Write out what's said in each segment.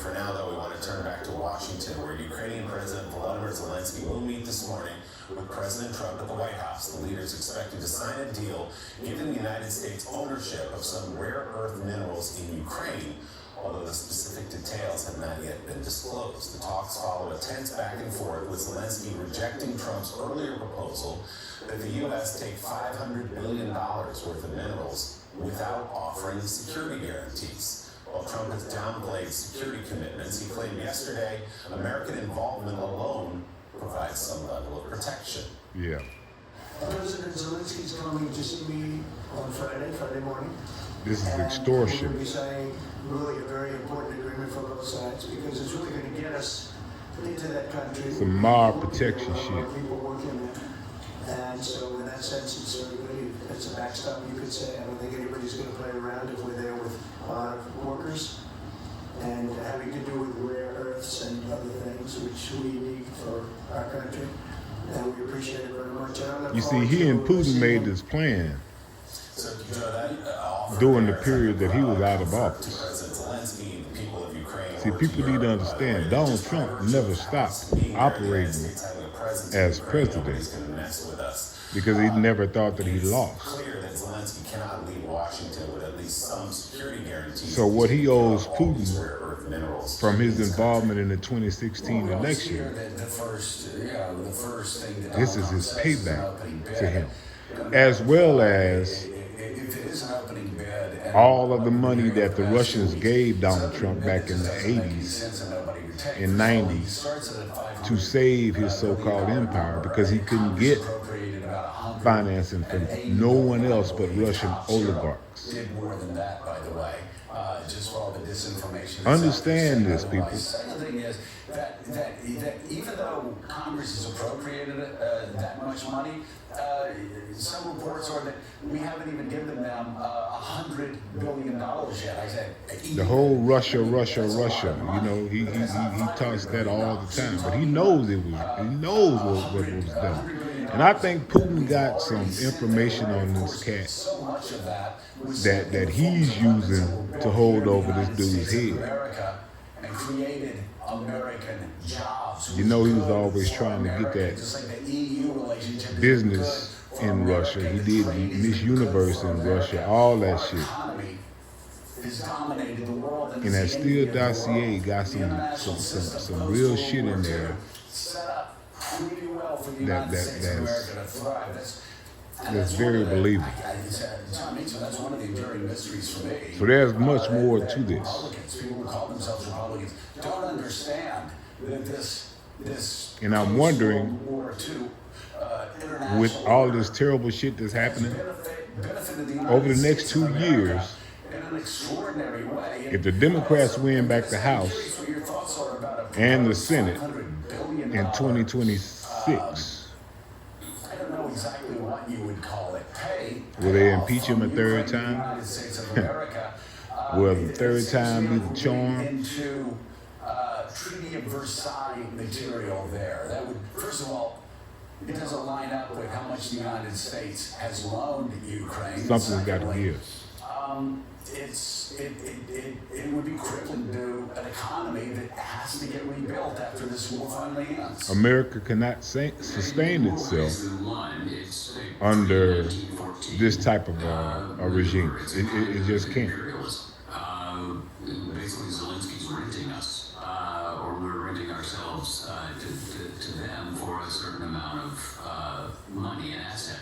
For now, though, we want to turn back to Washington, where Ukrainian President Volodymyr Zelensky will meet this morning with President Trump at the White House. The leaders expected to sign a deal giving the United States ownership of some rare earth minerals in Ukraine, although the specific details have not yet been disclosed. The talks follow a tense back and forth, with Zelensky rejecting Trump's earlier proposal that the U.S. take $500 billion worth of minerals without offering security guarantees. While Trump has downplayed security commitments, he claimed yesterday American involvement alone provides some level of protection. Yeah. President Zelensky's coming to see me on Friday morning. This is extortion. We're going to be signing really a very important agreement for both sides, because it's really going to get us into that country. Some mob protection shit. People working there. And so in that sense, it's very good. It's a backstop, you could say. I don't think anybody's going to play around if we're there with a lot of workers. And having to do with rare earths and other things which we need for our country. And we appreciate it very much. You see, he and Putin made this plan during the period that he was out of office. See, people need to understand, Donald Trump never stopped operating as president because he never thought that he lost. So what he owes Putin from his involvement in the 2016 election, this is his payback to him, as well as all of the money that the Russians gave Donald Trump back in the 80s and 90s to save his so-called empire, because he couldn't get financing from no one else but Russian oligarchs. Understand this, people. The second thing is that even though Congress has appropriated that much money, some reports are that we haven't even given them $100 billion yet. I said the whole Russia. You know, he talks that all the time, but he knows what was done. And I think Putin got some information on this cat that he's using to hold over this dude's head. You know, he was always trying to get that business in Russia. He did Miss Universe in Russia, all that shit. And that Steele dossier got some real shit in there that's very believable. So there's much more to this. People who call themselves Republicans don't understand that this and I'm wondering, with all this terrible shit that's happening over the next 2 years, if the Democrats win back the House and the Senate in 2026, I don't know exactly what you would call it. Will they impeach him a third time? Will the third time be the charm? Into Treaty of Versailles material there. That would, first of all, it doesn't line up with how much the United States has loaned Ukraine. Something's got to give. It would be crippling to an economy that has to get rebuilt after this war finally ends. America cannot sustain itself under this type of a regime. It just can't. Basically, Zelensky's renting us, or we're renting ourselves to them for a certain amount of money and asset.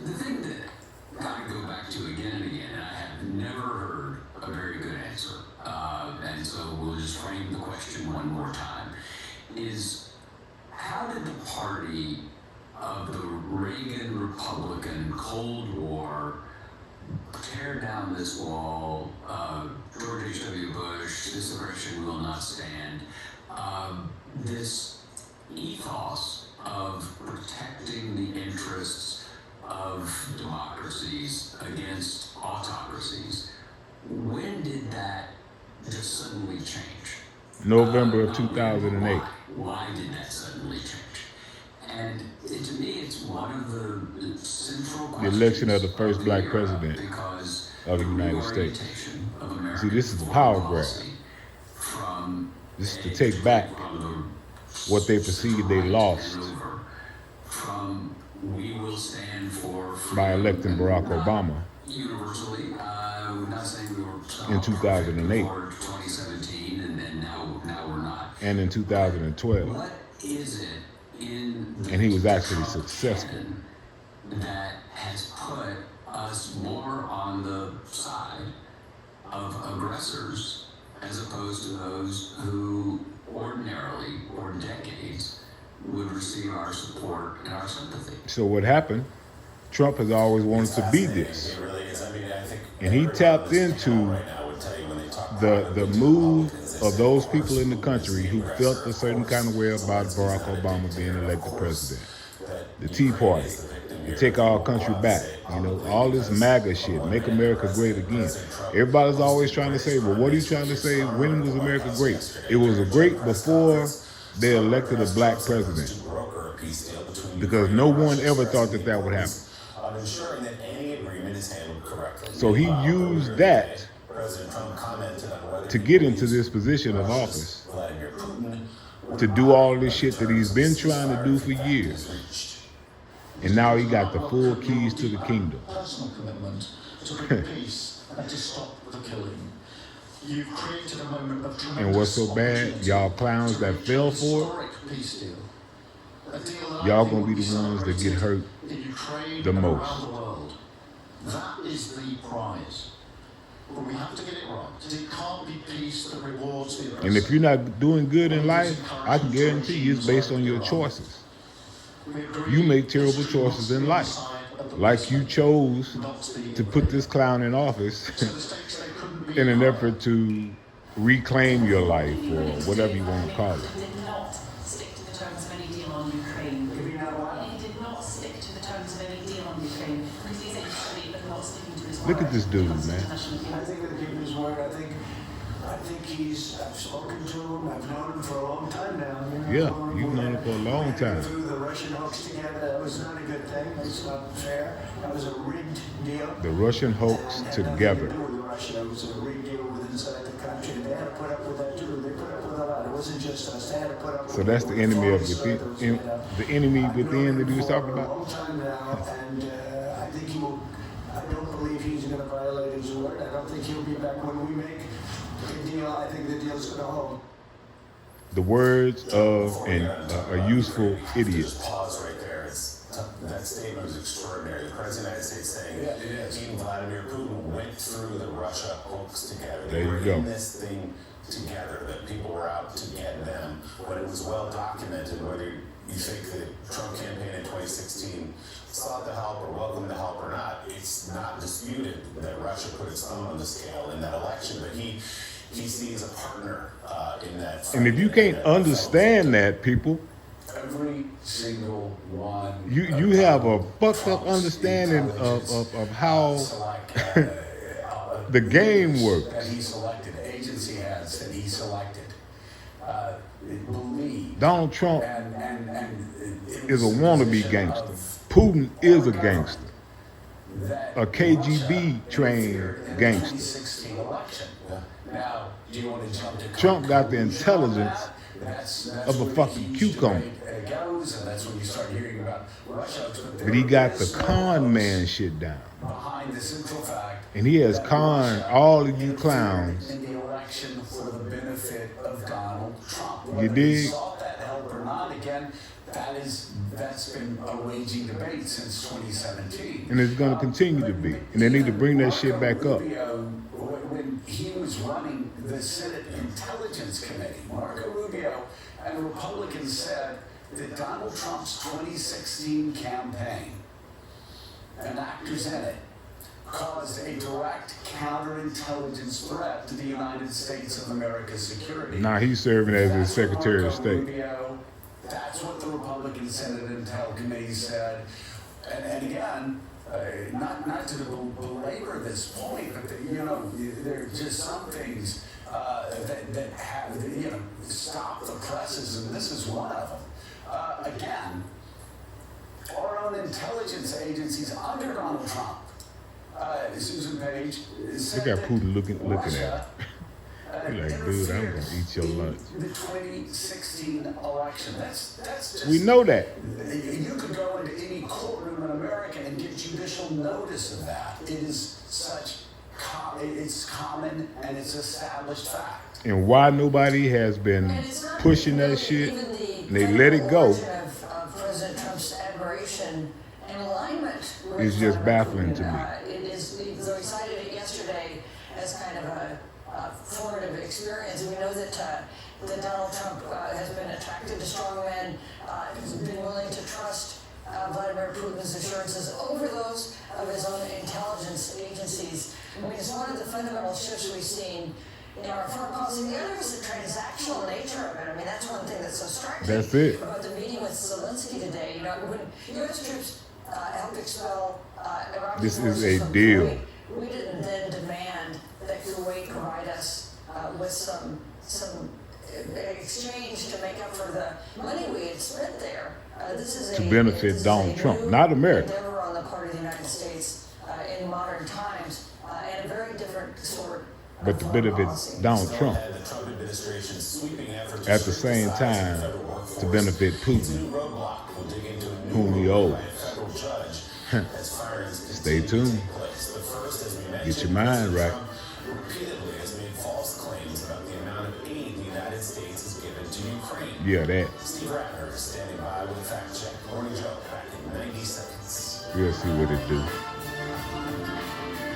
The thing that I go back to again and again, and I have never heard a very good answer, and so we'll just frame the question one more time, is how did the party of the Reagan Republican Cold War tear down this wall, George H.W. Bush, this aggression will not stand, this ethos of protecting the interests of democracies against autocracies, when did that just suddenly change? November of 2008. Why did that suddenly change? And to me, it's one of the central questions. The election of the first black president of the United States. See, this is a power grab. This is to take back what they perceived they lost from we will stand for by electing Barack Obama universally. We're not saying we were in 2008 before 2017, and now we're not. and in 2012. What is it in the And he was actually successful. that has put us more on the side of aggressors as opposed to those who ordinarily, or decades, would receive our support and our sympathy? So what happened, Trump has always wanted to be this. It really is. I mean, I think And he tapped into right now would tell you when they talk the move of those people in the country who felt a certain kind of way about Barack Obama being elected president. The Tea Party, to take our country back, you know, all this MAGA shit, make America great again. Everybody's always trying to say, well, what are you trying to say? When was America great? It was great before they elected a black president, because no one ever thought that that would happen. ensuring that any agreement is handled correctly. So he used that President Trump commented on whether to get into this position of office, Vladimir Putin to do all this shit that he's been trying to do for years. And now he got the full keys to the kingdom. Personal commitment to bring peace and to stop the killing. You've created a moment of tremendous And what's so bad, y'all clowns that fell for historic peace deal. A deal that y'all I gonna think be the ones that get hurt in Ukraine the and most. around the world. That is the prize. But we have to get it right. It can't be peace that rewards the oppressor. And if you're not doing good in life, I can guarantee you it's based on your choices. You make terrible choices in life. Like you chose to put this clown in office in an effort to reclaim your life, or whatever you want to call it. Did not stick to the terms of any deal on Ukraine. He did not stick to the terms of any deal on Ukraine because he's actually not sticking to his word. Look at this dude, man. I think that keep his word. I think I've spoken to him. I've known him for a long time now. Yeah, you've known him for a long time. Threw the Russian hoax together. That was not a good thing. It's not fair. That was a rigged deal. The Russian hoax And together. nothing to do with Russia. It was a rigged deal with inside the country. They had to put up with that too. They put up with a lot. It wasn't just us. They had to put up with So that's the enemy of within, the enemy I've within known that he was him talking for a about. long time now, and I think he will. I don't believe he's going to violate his word. I don't think he'll be back when we make a deal. I think the deal's going to hold. The words of a useful idiot. Just pause right there. That statement was extraordinary. The President of the United States saying he and Vladimir Putin went through the Russia hoax together. They There you were go. in this thing together, that people were out to get them. But it was well documented, whether you think the Trump campaign in 2016 sought the help or welcomed the help or not, it's not disputed that Russia put its thumb on the scale in that election. But he sees a partner in that fight. And if you can't understand that, people, Every single one. you have a fucked up understanding of how the game works. That he selected, agency heads that he selected, believe. Donald Trump And it is a was wannabe position gangster. of Putin is a gangster. that A KGB Russia trained interfered in the gangster. 2016 election. Now, do you want to jump to Trump got the conclusion on intelligence that? That's of a where fucking the cucumber. debate goes, and that's when you start hearing about Russia. But he got the con man shit down. Behind the central fact, And he has conned all of you clowns. in the election for the benefit of Donald Trump. You Whether dig? he sought that help or not, again, that's been a waging debate since 2017. And it's going to continue to be. And they need to bring that shit back up. Rubio, when he was running the Senate Intelligence Committee, Marco Rubio and Republicans said that Donald Trump's 2016 campaign and actors in it caused a direct counterintelligence threat to the United States of America's security. Now he's serving as his That's what Secretary of Marco State. Rubio, that's what the Republican Senate Intel Committee said. And again, not to belabor this point, but there are just some things that have, stop the presses, and this is one of them. Again, our own intelligence agencies under Donald Trump, Susan Page, Look said at that Putin looking at him. Russia You're like, dude, I'm gonna eat your lunch. The 2016 election. That's just. We know that. You could go into any courtroom in America and get judicial notice of that. It is such. It's common and it's established fact. And why nobody has been pushing that shit, and they let it go, President Trump's admiration and alignment is just baffling to me. It is, so he cited it yesterday as kind of a formative experience. We know that Donald Trump has been attracted to strongmen, has been willing to trust Vladimir Putin's assurances over those of his own intelligence agencies. I mean, it's one of the fundamental shifts we've seen in our foreign policy. The other is the transactional nature of it. I mean, that's one thing that's so striking That's it. about the meeting with Zelensky today. You know, when U.S. troops helped expel Iraqi This is forces a from deal. Kuwait, we didn't then demand that Kuwait provide us with some exchange to make up for the money we had spent there. This is To benefit this is Donald a Trump, new not America. endeavor on the part of the United States in modern times, and a very different sort. But to benefit Donald Trump, And the Trump administration's sweeping effort to at the shrink same size of time, the federal workforce. to benefit It's a Putin, new roadblock. We'll dig into a new whom he ruling owes. by a federal judge as firings Stay continue to tuned. take place. But first, as we mentioned, Get your mind right. Trump repeatedly has made false claims about the amount of aid the United States has given to Ukraine. Yeah, that. Steve Ratner is standing by with a fact check. Morning Joe, back in 90 seconds. We'll see what it do.